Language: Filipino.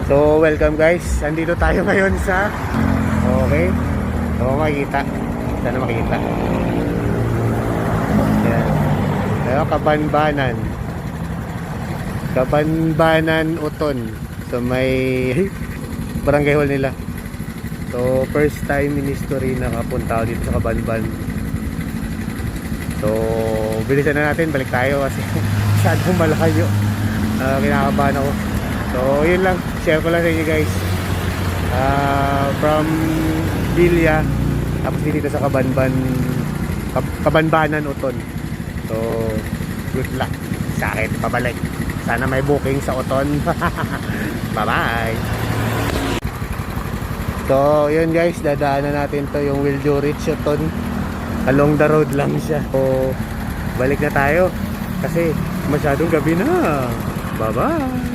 So welcome guys, andito tayo ngayon sa okay, so makikita, sana makikita yan. Pero Kabanbanan Uton. So may barangay hall nila. So first time in history nakapunta ako dito sa Kabanban. So bilisan na natin, balik tayo kasi masyadong malayo. Kinakabahan ako. So yun lang, share ko lang sa inyo guys. From Bilya tapos dito sa Kabanbanan Uton. So good luck sa akin pabalik. Sana may booking sa Uton. Bye bye. So yun guys, dadaanan natin to yung Wiljo Ridge Uton. Along the road lang siya. So balik na tayo kasi masyadong gabi na. Bye bye.